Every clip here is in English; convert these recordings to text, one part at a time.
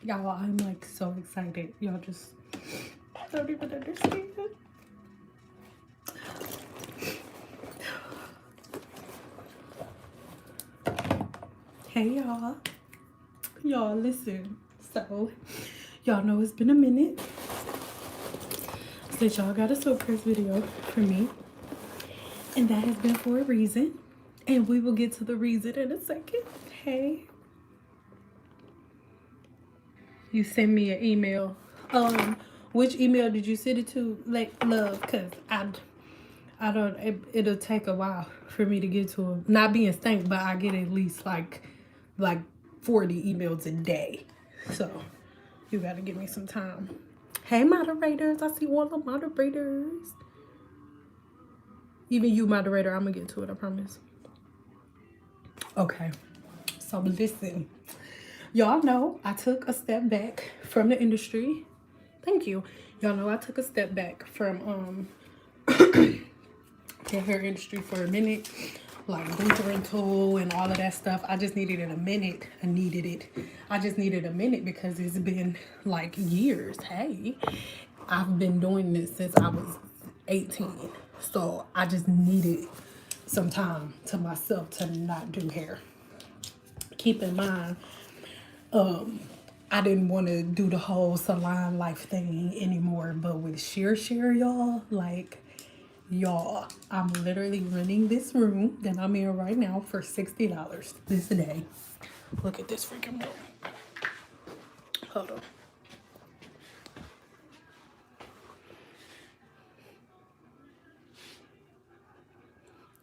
Y'all, I'm like so excited. Y'all just don't even understand. Hey y'all. Y'all listen. So y'all know it's been a minute since y'all got a silk press video from me. And that has been for a reason. And we will get to the reason in a second. Hey. You send me an email. Which email did you send it to? Like, love, cause I don't. It'll take a while for me to get to them. Not being stank, but I get at least like 40 emails a day. So you gotta give me some time. Hey moderators, I see all the moderators. Even you moderator, I'm gonna get to it. I promise. Okay. So listen. Y'all know I took a step back from the industry. Thank you. Y'all know I took a step back from the hair industry for a minute. Like booth rental and all of that stuff. I just needed it a minute. I just needed a minute because it's been like years. Hey, I've been doing this since I was 18. So I just needed some time to myself to not do hair. Keep in mind, I didn't want to do the whole salon life thing anymore, but with Shear, y'all, like, y'all, I'm literally renting this room that I'm in right now for $60 this day. Look at this freaking room. Hold on.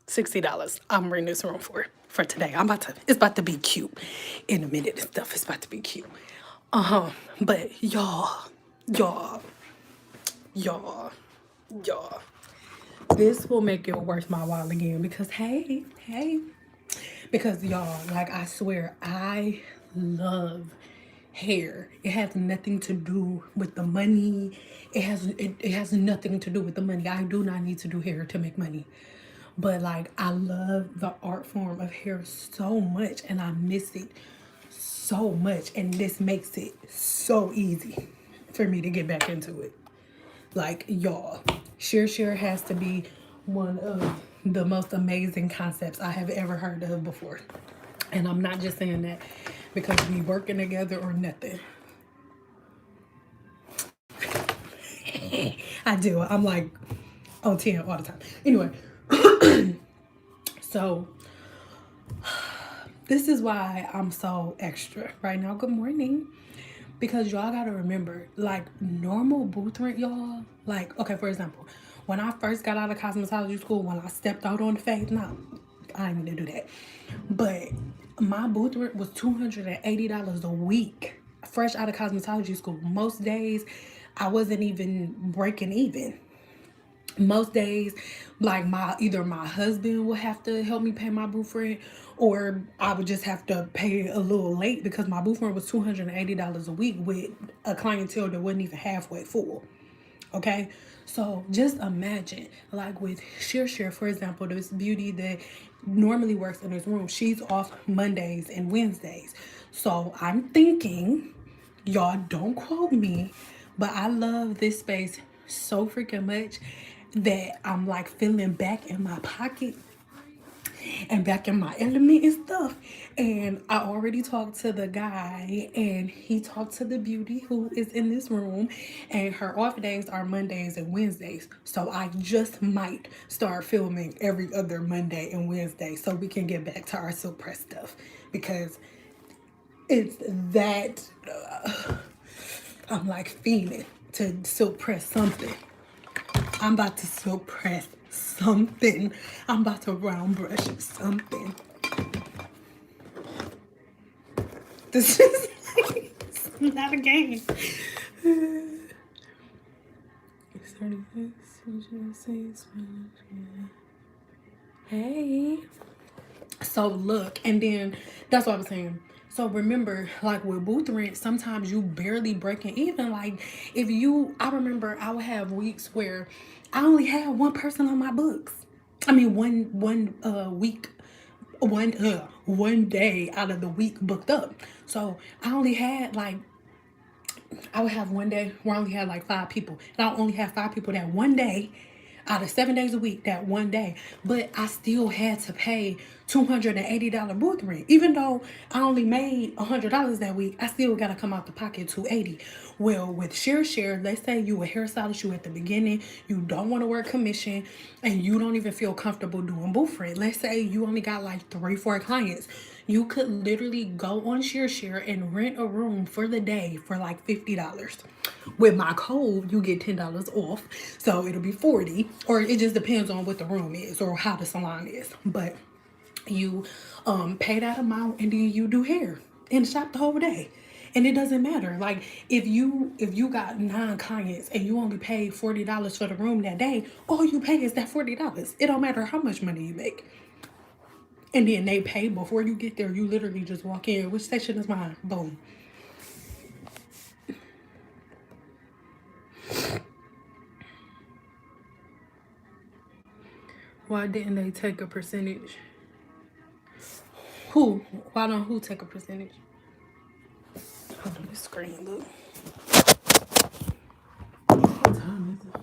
$60 I'm renting this room for today. It's about to be cute in a minute and stuff. It's about to be cute. But y'all, y'all, this will make it worth my while again because hey, because y'all, like, I swear, I love hair. It has nothing to do with the money. It has nothing to do with the money. I do not need to do hair to make money. But like, I love the art form of hair so much and I miss it so much, and this makes it so easy for me to get back into it. Like, y'all, Shear has to be one of the most amazing concepts I have ever heard of before. And I'm not just saying that because we working together or nothing. I do. I'm like on 10 all the time. Anyway, so this is why I'm so extra right now. Good morning. Because y'all gotta remember, like, normal booth rent, y'all, like, okay, for example, when I first got out of cosmetology school, when I stepped out on the fade, no, I didn't do that. But my booth rent was $280 a week, fresh out of cosmetology school. Most days, I wasn't even breaking even. Most days, like, either my husband would have to help me pay my booth rent, or I would just have to pay a little late because my booth rent was $280 a week with a clientele that wasn't even halfway full. Okay, so just imagine, like, with Shear, for example, this beauty that normally works in this room, she's off Mondays and Wednesdays. So I'm thinking, y'all don't quote me, but I love this space so freaking much that I'm like feeling back in my pocket and back in my element and stuff. And I already talked to the guy, and he talked to the beauty who is in this room, and her off days are Mondays and Wednesdays. So I just might start filming every other Monday and Wednesday so we can get back to our silk press stuff, because it's that I'm like feeling to silk press something. I'm about to silk press something. I'm about to round brush something. This is like, it's not a game. Hey. So look, and then that's what I was saying. So remember, like with booth rent, sometimes you barely breaking even. Like if you, I remember I would have weeks where I only had one person on my books. I mean, one week, one day out of the week booked up. So I only had like, I would have one day where I only had like 5 people, and I only had 5 people that one day out of 7 days a week, that one day. But I still had to pay $280 booth rent. Even though I only made $100 that week, I still gotta come out the pocket $280. Well, with Shear, let's say you a hairstylist, you at the beginning, you don't want to work commission, and you don't even feel comfortable doing booth rent. Let's say you only got like 3-4 clients. You could literally go on Shear and rent a room for the day for like $50. With my code, you get $10 off, so it'll be 40, or it just depends on what the room is or how the salon is. But you pay that amount, and then you do hair and shop the whole day. And it doesn't matter. Like if you got 9 clients and you only pay $40 for the room that day, all you pay is that $40. It don't matter how much money you make. And then they pay before you get there. You literally just walk in. Which station is mine? Boom. Why didn't they take a percentage? Who? Why don't who take a percentage? Hold on, this screen, look. What time is it?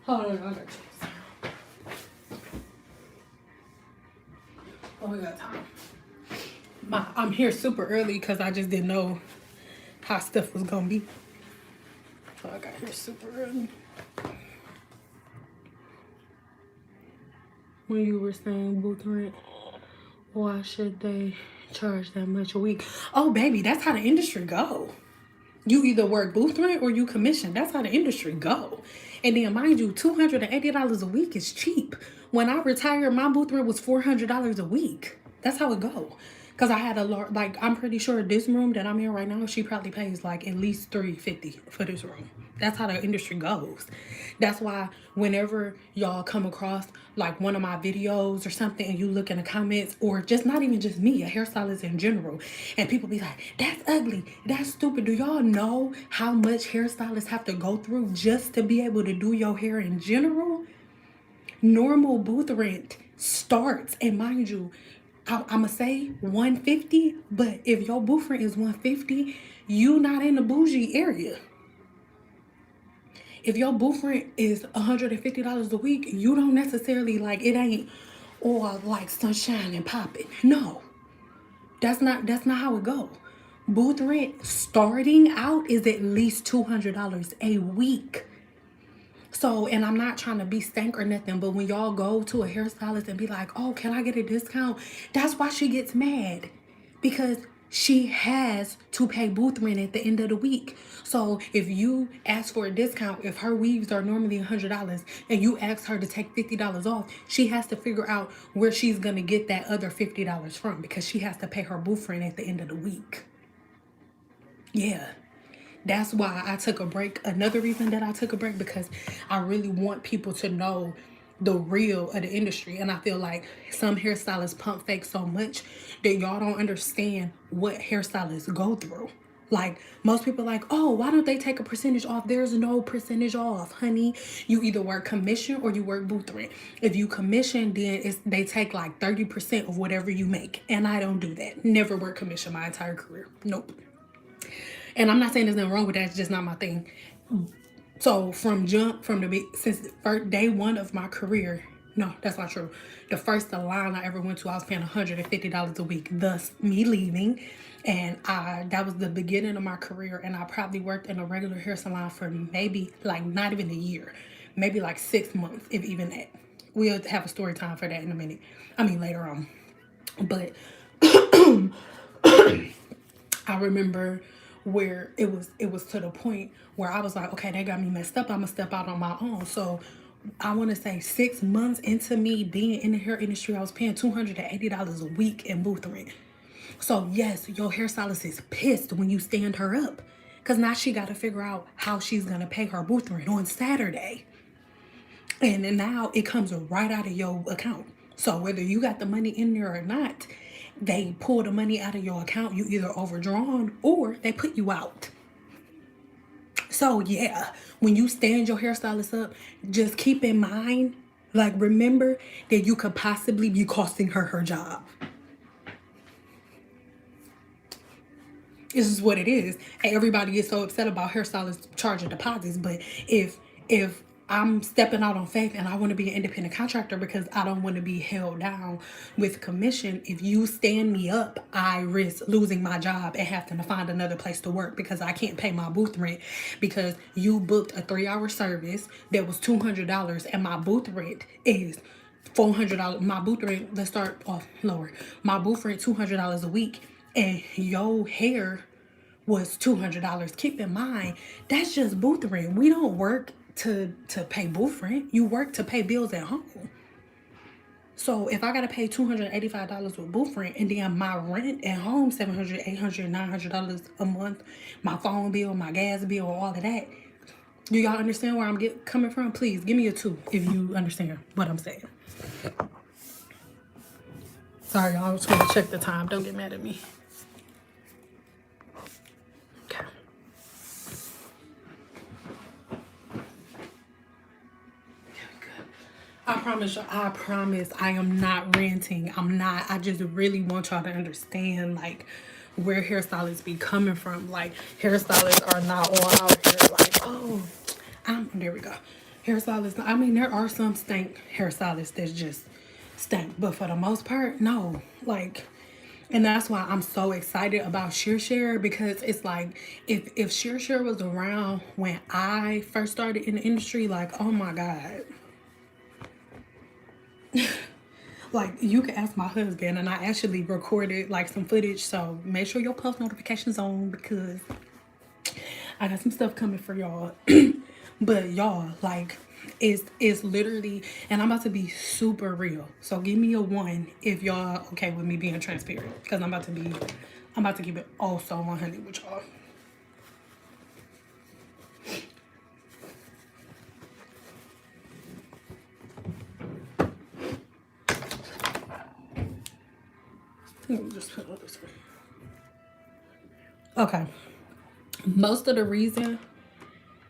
Hold on, I got you. Oh, we got time. I'm here super early because I just didn't know how stuff was gonna be. So I got here super early. When you were saying booth rent, why should they charge that much a week? Oh, baby, that's how the industry go. You either work booth rent or you commission. That's how the industry go. And then mind you, $280 a week is cheap. When I retired, my booth rent was $400 a week. That's how it go. Cause I had a lot, like I'm pretty sure this room that I'm in right now, she probably pays like at least $350 for this room. That's how the industry goes. That's why whenever y'all come across like one of my videos or something and you look in the comments, or just not even just me, a hairstylist in general, and people be like, that's ugly, that's stupid. Do y'all know how much hairstylists have to go through just to be able to do your hair in general? Normal booth rent starts, and mind you, I'ma say 150, but if your booth rent is 150, you not in the bougie area. If your booth rent is $150 a week, you don't necessarily like, it ain't all like sunshine and popping. No, that's not how it go. Booth rent starting out is at least $200 a week. So, and I'm not trying to be stank or nothing, but when y'all go to a hairstylist and be like, oh, can I get a discount? That's why she gets mad, because she has to pay booth rent at the end of the week. So if you ask for a discount, if her weaves are normally $100 and you ask her to take $50 off, she has to figure out where she's going to get that other $50 from, because she has to pay her booth rent at the end of the week. Yeah. That's why I took a break. Another reason that I took a break, because I really want people to know the real of the industry. And I feel like some hairstylists pump fake so much that y'all don't understand what hairstylists go through. Like most people like, oh, why don't they take a percentage off? There's no percentage off, honey. You either work commission or you work booth rent. If you commission, then they take like 30% of whatever you make. And I don't do that. Never work commission my entire career. Nope. And I'm not saying there's nothing wrong with that. It's just not my thing. So since the first day one of my career, no, that's not true. The first salon I ever went to, I was paying $150 a week, thus me leaving. And that was the beginning of my career. And I probably worked in a regular hair salon for maybe like not even a year, maybe like 6 months, if even that. We'll have a story time for that in a minute. I mean, later on. But I remember where it was to the point where I was like, okay, they got me messed up. I'm gonna step out on my own. So I want to say 6 months into me being in the hair industry, I was paying $280 a week in booth rent. So yes, your hairstylist is pissed when you stand her up, because now she got to figure out how she's gonna pay her booth rent on Saturday, and then now it comes right out of your account. So whether you got the money in there or not, they pull the money out of your account. You either overdrawn or they put you out. So yeah, when you stand your hairstylist up, just keep in mind, like remember that you could possibly be costing her job. This is what it is. And everybody is so upset about hairstylists charging deposits, but if I'm stepping out on faith and I want to be an independent contractor because I don't want to be held down with commission, if you stand me up, I risk losing my job and having to find another place to work because I can't pay my booth rent because you booked a 3-hour service that was $200 and my booth rent is $400. My booth rent, let's start off lower. My booth rent $200 a week and your hair was $200. Keep in mind, that's just booth rent. We don't work to pay booth rent. You work to pay bills at home. So if I gotta pay $285 with booth rent and then my rent at home $700, $800, $900 a month, my phone bill, my gas bill, all of that. Do y'all understand where I'm coming from? Please give me a 2 if you understand what I'm saying. Sorry, y'all. I was trying to check the time. Don't get mad at me. Okay. I promise you, I promise I am not ranting. I'm not. I just really want y'all to understand, like, where hairstylists be coming from. Like, hairstylists are not all out here like, oh, there we go. Hairstylists, I mean, there are some stank hairstylists that's just stank. But for the most part, no. Like, and that's why I'm so excited about Shear because it's like, if Shear was around when I first started in the industry, like, oh my God. Like, you can ask my husband, and I actually recorded like some footage, so make sure your post notifications on because I got some stuff coming for y'all. But y'all, like, it's literally, and I'm about to be super real, so give me a 1 if y'all okay with me being transparent, because I'm about to keep it also 100 with y'all. Let me just put all this way. Okay. Most of the reason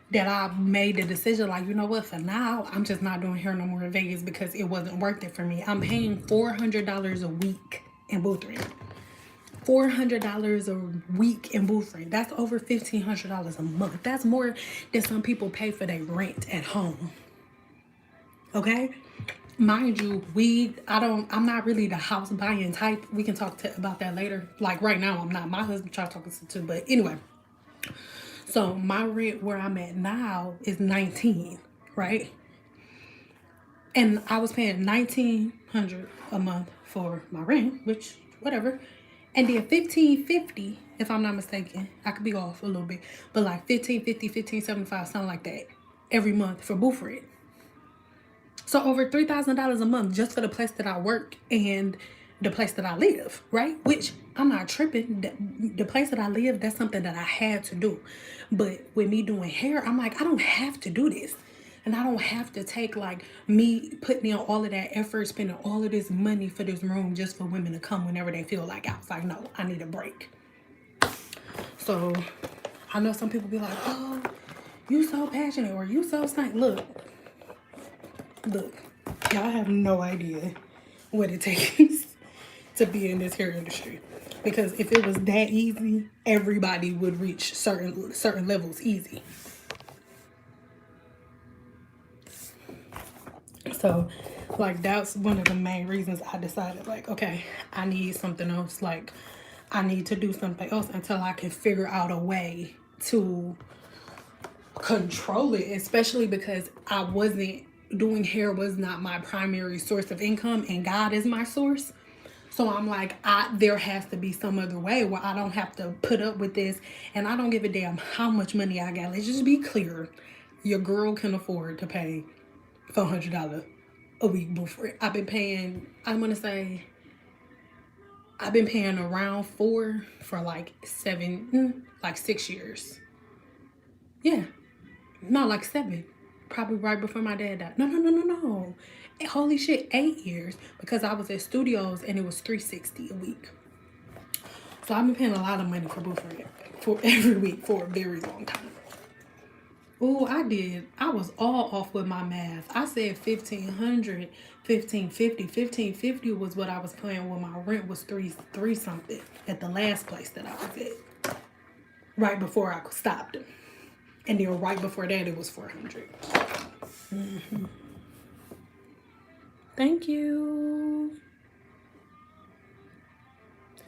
that I made the decision, like, you know what, for now, I'm just not doing hair no more in Vegas because it wasn't worth it for me. I'm paying $400 a week in booth rent. $400 a week in booth rent. That's over $1,500 a month. That's more than some people pay for their rent at home. Okay? Mind you, I'm not really the house buying type. We can talk about that later. Like right now, I'm not. My husband tried talking to, but anyway. So my rent where I'm at now is 19, right? And I was paying $1,900 a month for my rent, which whatever. And then $1,550, if I'm not mistaken. I could be off a little bit, but like $1,550, $1,575, something like that, every month for booth rent. So over $3,000 a month just for the place that I work and the place that I live, right? Which I'm not tripping. The place that I live, that's something that I had to do. But with me doing hair, I'm like, I don't have to do this. And I don't have to take like me putting in all of that effort, spending all of this money for this room just for women to come whenever they feel like. I was like, no, I need a break. So I know some people be like, oh, you so passionate or you so stank. Look, y'all have no idea what it takes to be in this hair industry. Because if it was that easy, everybody would reach certain levels easy. So, like, that's one of the main reasons I decided, like, okay, I need something else. Like, I need to do something else until I can figure out a way to control it, especially because I wasn't doing hair was not my primary source of income and God is my source. So I'm like, there has to be some other way where I don't have to put up with this and I don't give a damn how much money I got. Let's just be clear. Your girl can afford to pay $400 a week before. I've been paying, I'm going to say, I've been paying around 4 for like 6 years. Yeah. No, like 7. Probably right before my dad died. No. holy shit, 8 years, because I was at studios and it was $360 a week. So I've been paying a lot of money for booth rent for every week for a very long time. Oh, I did. I was all off with my math. I said 1,500, 1,550. 1,550 was what I was paying when my rent was three something at the last place that I was at. Right before I stopped. And then right before that it was 400. Thank you.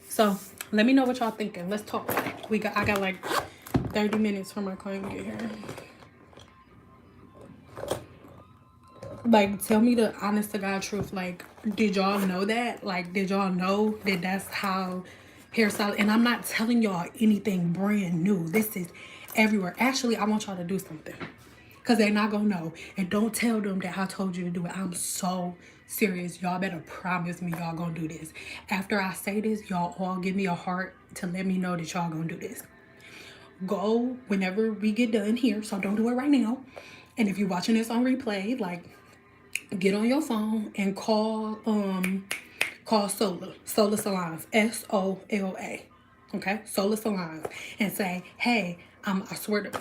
So let me know what y'all thinking. Let's talk. I got like 30 minutes for my client to get here. Like, tell me the honest to God truth. Like, did y'all know that? Like, did y'all know that that's how hairstyle? And I'm not telling y'all anything brand new. This is everywhere. Actually, I want y'all to do something, because they're not gonna know. And don't tell them that I told you to do it. I'm so serious. Y'all better promise me y'all gonna do this. After I say this, y'all all give me a heart to let me know that y'all gonna do this. Go whenever we get done here, so don't do it right now. And if you're watching this on replay, like, get on your phone and call Sola Salons, SOLA. Okay, Sola Salons, and say, hey, I swear to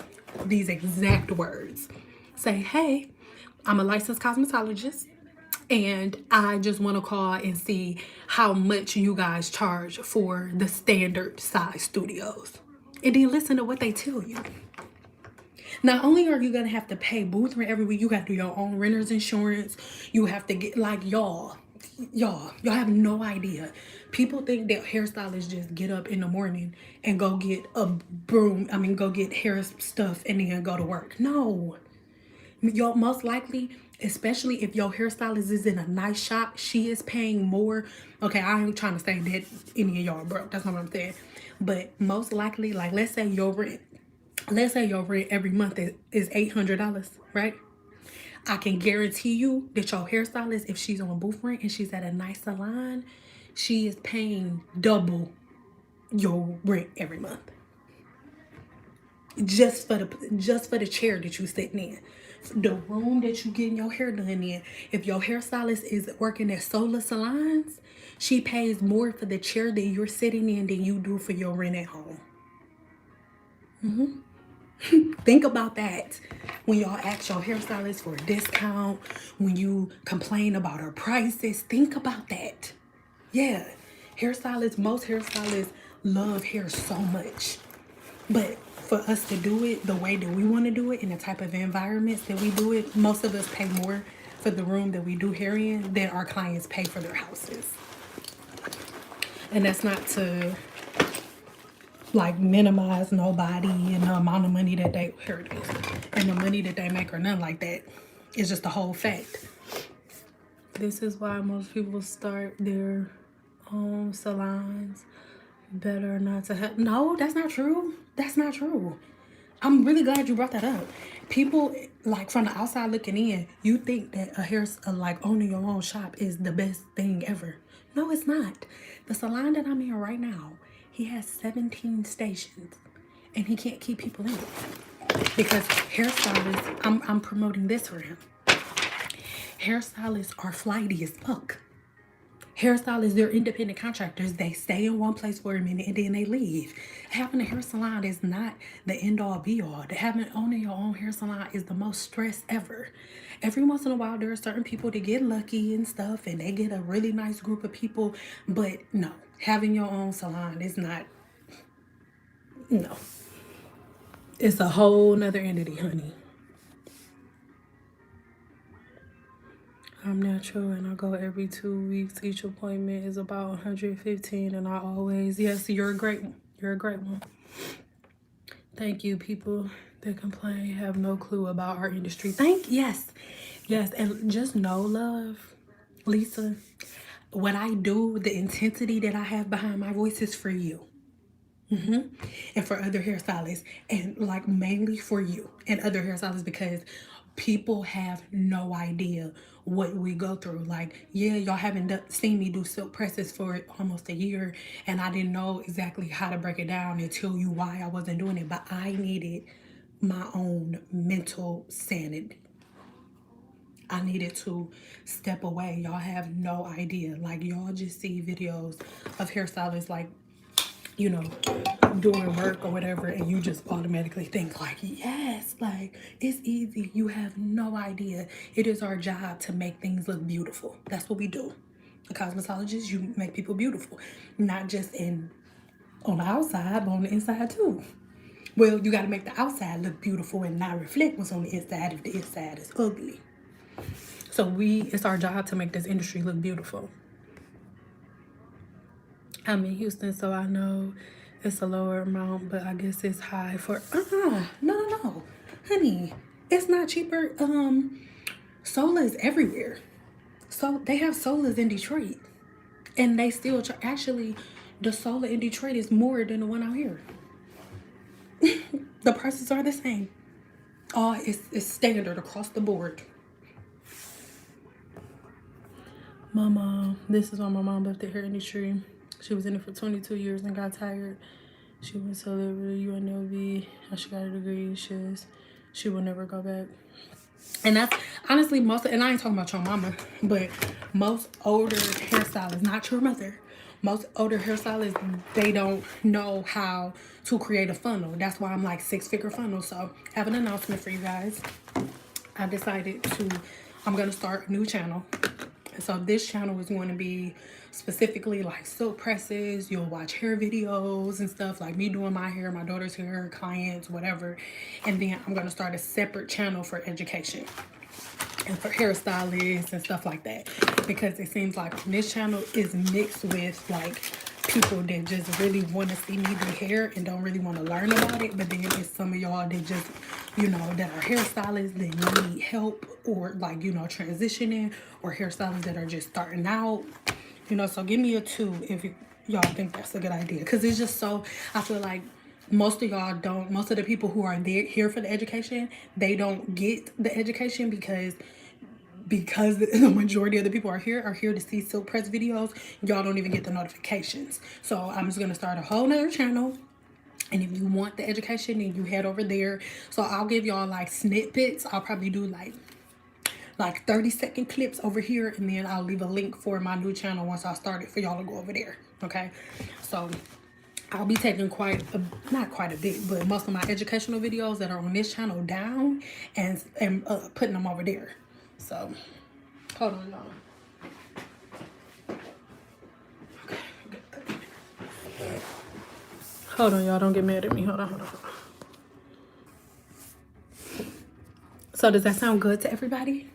these exact words. Say, hey, I'm a licensed cosmetologist, and I just want to call and see how much you guys charge for the standard size studios. And then listen to what they tell you. Not only are you going to have to pay booth rent every week, you got to do your own renter's insurance. You have to get, like, y'all have no idea. People think that hairstylists just get up in the morning and go get go get hair stuff and then go to work. No. Y'all, most likely, especially if your hairstylist is in a nice shop, she is paying more. Okay, I ain't trying to say that any of y'all broke. That's not what I'm saying. But most likely, like, let's say your rent every month is $800, right? I can guarantee you that your hairstylist, if she's on booth rent and she's at a nice salon, she is paying double your rent every month. Just for the chair that you sitting in. The room that you getting your hair done in. If your hairstylist is working at Sola Salons, she pays more for the chair that you're sitting in than you do for your rent at home. Think about that when y'all ask your hairstylist for a discount, when you complain about her prices. Think about that. Yeah, most hairstylists love hair so much. But for us to do it the way that we want to do it, in the type of environments that we do it, most of us pay more for the room that we do hair in than our clients pay for their houses. And that's not to, like, minimize nobody and the amount of money that they and the money that they make or nothing like that. It's just a whole fact. This is why most people start their own salons. Better not to have. No, that's not true. That's not true. I'm really glad you brought that up. People, like, from the outside looking in, you think that like, owning your own shop is the best thing ever. No, it's not. The salon that I'm in right now, he has 17 stations, and he can't keep people in it because hairstylists. I'm promoting this for him. Hairstylists are flighty as fuck. Hairstylists, they're independent contractors. They stay in one place for a minute and then they leave. Having a hair salon is not the end all be all. Owning your own hair salon is the most stress ever. Every once in a while, there are certain people that get lucky and stuff and they get a really nice group of people. But no, having your own salon is not, no. It's a whole nother entity, honey. I'm natural and I go every 2 weeks. Each appointment is about 115 and I always, yes, you're a great one. You're a great one. Thank you, people that complain have no clue about our industry. Yes. And just know, love, Lisa, what I do, the intensity that I have behind my voice is for you. And for other hairstylists, and, like, mainly for you and other hairstylists, because people have no idea what we go through. Like, yeah, y'all haven't seen me do silk presses for almost a year, and I didn't know exactly how to break it down and tell you why I wasn't doing it, but I needed my own mental sanity. I needed to step away. Y'all have no idea. Like, y'all just see videos of hairstylists, like, you know, doing work or whatever, and you just automatically think like, yes, like, it's easy. You have no idea. It is our job to make things look beautiful. That's what we do. A cosmetologist, you make people beautiful, not just on the outside, but on the inside too. Well, you got to make the outside look beautiful and not reflect what's on the inside if the inside is ugly. So it's our job to make this industry look beautiful. I'm in Houston, so I know it's a lower amount, but I guess it's high for, no, honey, it's not cheaper. Solar is everywhere. So they have solas in Detroit, and they still actually, the solar in Detroit is more than the one out here. The prices are the same. Oh, it's standard across the board. My mom, this is why my mom left the hair industry. She was in it for 22 years and got tired. She went to UNLV and she got a degree. She will never go back. And that's honestly and I ain't talking about your mama, but most older hairstylists, not your mother, most older hairstylists, they don't know how to create a funnel. That's why I'm like 6-figure funnel. So I have an announcement for you guys. I decided I'm going to start a new channel. So this channel is going to be specifically like silk presses. You'll watch hair videos and stuff, like me doing my hair, my daughter's hair, clients, whatever. And then I'm going to start a separate channel for education and for hairstylists and stuff like that, because it seems like this channel is mixed with like people that just really want to see me do hair and don't really want to learn about it. But then it's some of y'all that just, you know, that are hairstylists that need help, or like, you know, transitioning, or hairstylists that are just starting out, you know. So give me a 2 if y'all think that's a good idea, because it's just so, I feel like most of y'all don't, most of the people who are here for the education, they don't get the education because the majority of the people are here to see silk press videos. Y'all don't even get the notifications. So I'm just gonna start a whole nother channel, and if you want the education, then you head over there. So I'll give y'all like snippets. I'll probably do like 30-second clips over here, and then I'll leave a link for my new channel once I start it for y'all to go over there. Okay, so I'll be taking not quite a bit, but most of my educational videos that are on this channel down and putting them over there. So, hold on, y'all. Okay, hold on, y'all. Don't get mad at me. Hold on. So, does that sound good to everybody?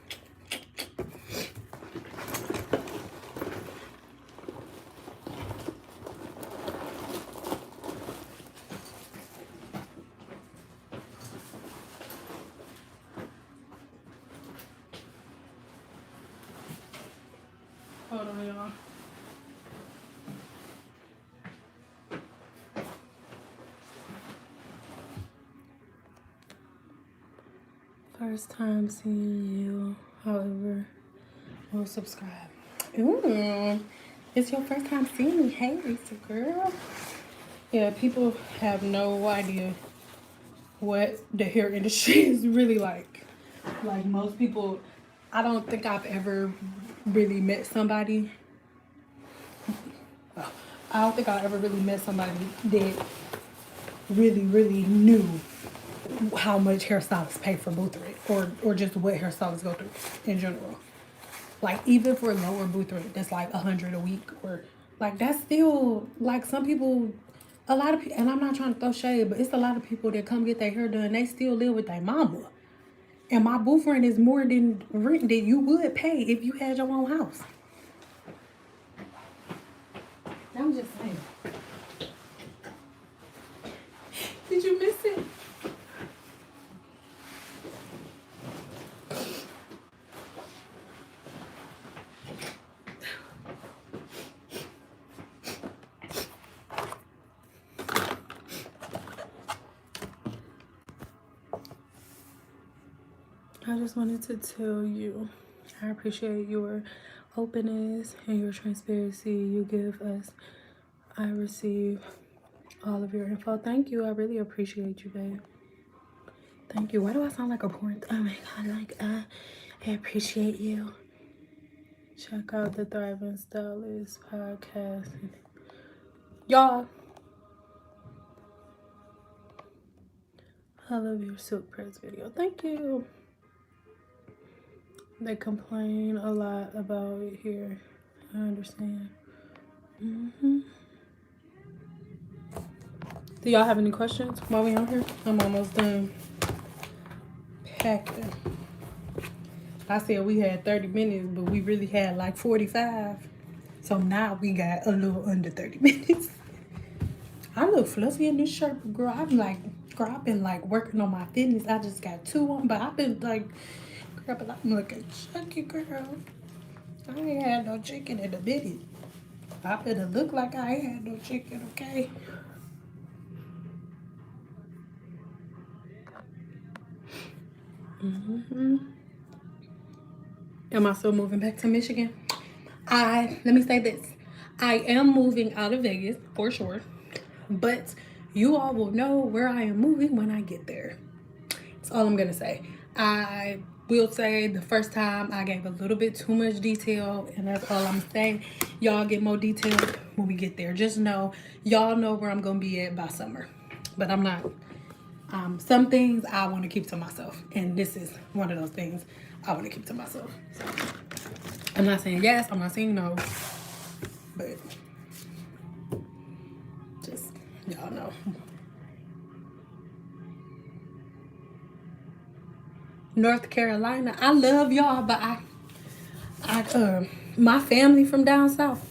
Hold on, y'all. First time seeing you, however, will subscribe. Ooh, it's your first time seeing me. Hey, Lisa girl. Yeah, people have no idea what the hair industry is really like. Like, most people, I don't think I've ever really met somebody. I don't think I ever really met somebody that really knew how much hairstylists pay for booth rent, or just what hairstylists go through in general. Like, even for lower booth rent, that's like $100 a week, or like, that's still like, some people, a lot of people, and I'm not trying to throw shade, but it's a lot of people that come get their hair done, they still live with their mama. And my booth rent is more than rent that you would pay if you had your own house. I'm just saying. Did you miss it? I just wanted to tell you, I appreciate your openness and your transparency you give us. I receive all of your info. Thank you. I really appreciate you, babe. Thank you. Why do I sound like a porn? Oh my God. Like, I appreciate you. Check out the Thriving Stylist podcast. Y'all, I love your silk press video. Thank you. They complain a lot about it here. I understand. Do y'all have any questions while we on here? I'm almost done packing. I said we had 30 minutes, but we really had like 45. So now we got a little under 30 minutes. I look fluffy in this shirt, but girl, I've been like working on my fitness. I just got 2 on, but I've been like, girl, but I'm looking chunky, girl. I ain't had no chicken in a minute. I better look like I ain't had no chicken, okay? Am I still moving back to Michigan? Let me say this. I am moving out of Vegas for sure, but you all will know where I am moving when I get there. That's all I'm gonna say. I will say the first time I gave a little bit too much detail, and that's all I'm saying. Y'all get more detail when we get there. Just know, y'all know where I'm gonna be at by summer, but I'm not. Some things I want to keep to myself, and this is one of those things I want to keep to myself. So, I'm not saying yes, I'm not saying no, but just y'all know. North Carolina, I love y'all, but my family from down south,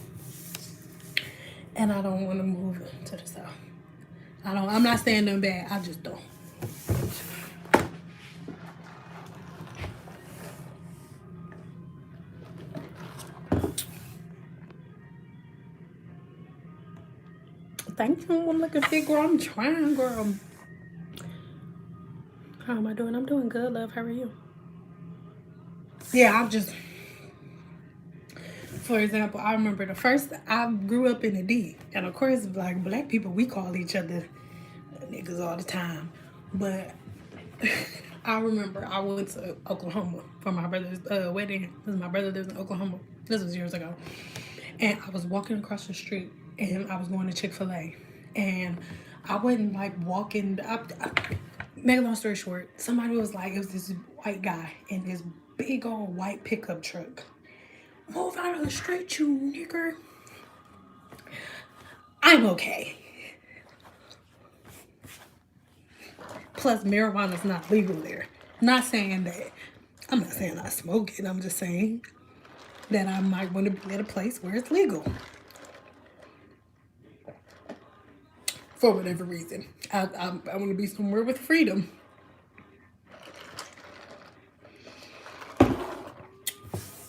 and I don't want to move to the south. I'm not saying nothing bad. I just don't. Thank you. I'm looking fit, girl. I'm trying, girl. How am I doing? I'm doing good, love. How are you? Yeah, for example, I remember I grew up in the D. And of course, like black people, we call each other niggas all the time. But I remember I went to Oklahoma for my brother's wedding. Because my brother lives in Oklahoma. This was years ago. And I was walking across the street and I was going to Chick-fil-A. And I wasn't like walking. Make a long story short, somebody was like, it was this white guy in this big old white pickup truck. Move out of the street, you nigger. I'm okay. Plus, marijuana's not legal there. Not saying that. I'm not saying I smoke it. I'm just saying that I might want to be at a place where it's legal. For whatever reason. I want to be somewhere with freedom.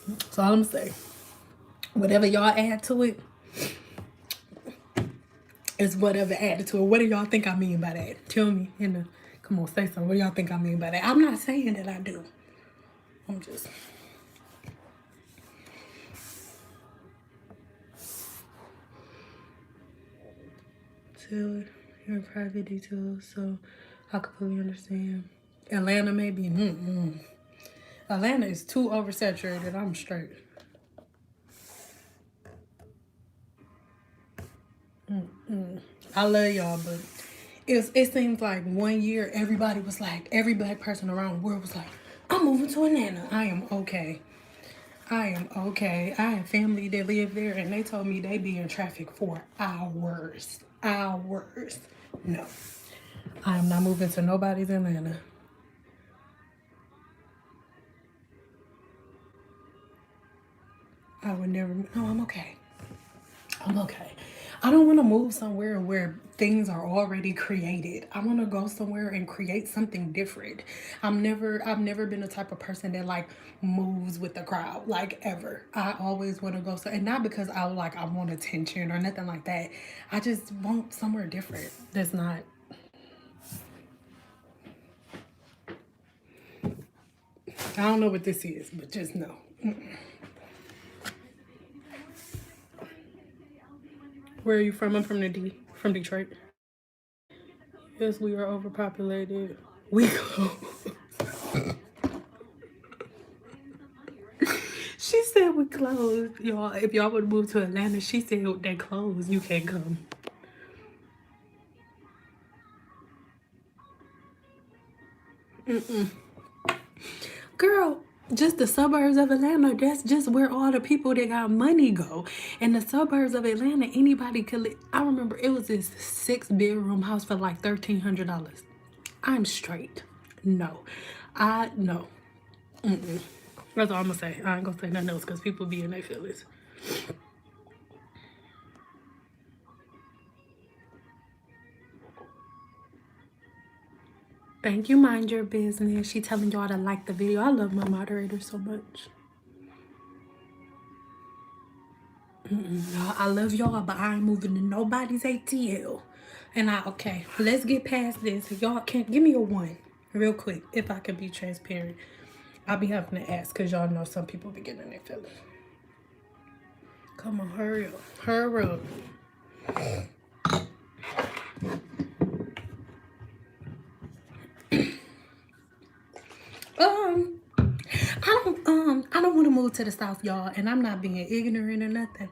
That's all I'm saying. Whatever y'all add to it is whatever added to it. What do y'all think I mean by that? Tell me in the, come on, say something. What do y'all think I mean by that? I'm not saying that I do. I'm just. Tell your private details so I completely understand. Atlanta maybe. Atlanta is too oversaturated. I'm straight. I love y'all, but it seems like 1 year everybody was like, every black person around the world was like, I'm moving to Atlanta. I am okay. I am okay. I have family that live there and they told me they be in traffic for hours. Hours. No. I am not moving to nobody's Atlanta. I would never. No, I'm okay. I'm okay. I don't want to move somewhere where things are already created. I want to go somewhere and create something different. I've never been the type of person that like moves with the crowd, like ever. I always want to go and not because I want attention or nothing like that. I just want somewhere different. That's not. I don't know what this is, but just know. Where are you from? I'm from from Detroit. Yes, we are overpopulated. We go. said we closed, y'all. If y'all would move to Atlanta, she said they closed. You can't come. Girl, just the suburbs of Atlanta, that's just where all the people that got money go. In the suburbs of Atlanta, anybody could live. I remember it was this 6-bedroom house for like $1,300. I'm straight. No. I no. That's all I'm gonna say. I ain't gonna say nothing else because people be in their feelings. Thank you, mind your business. She telling y'all to like the video. I love my moderator so much. I love y'all, but I ain't moving to nobody's ATL. And okay, let's get past this. Y'all can't give me a 1 real quick if I can be transparent. I'll be having to ask because y'all know some people be getting in their feelings. Come on, hurry up. Hurry up. I don't want to move to the South, y'all, and I'm not being ignorant or nothing,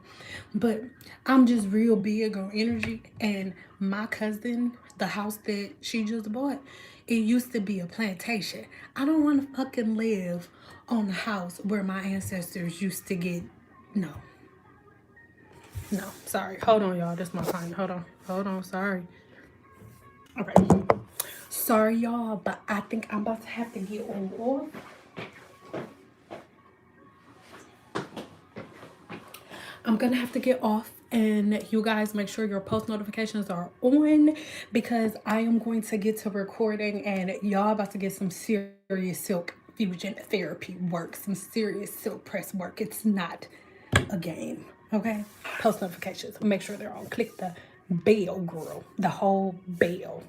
but I'm just real big on energy. And my cousin, the house that she just bought, it used to be a plantation. I don't want to fucking live on a house where my ancestors used to get. No, no, sorry. Hold on, y'all. That's my sign. Hold on. Sorry. Okay. Sorry, y'all, but I think I'm about to have to get on off. I'm gonna have to get off, and you guys make sure your post notifications are on because I am going to get to recording, and y'all about to get some serious silk fusion therapy work, some serious silk press work. It's not a game, okay? Post notifications, make sure they're on. Click the bell, girl, the whole bell.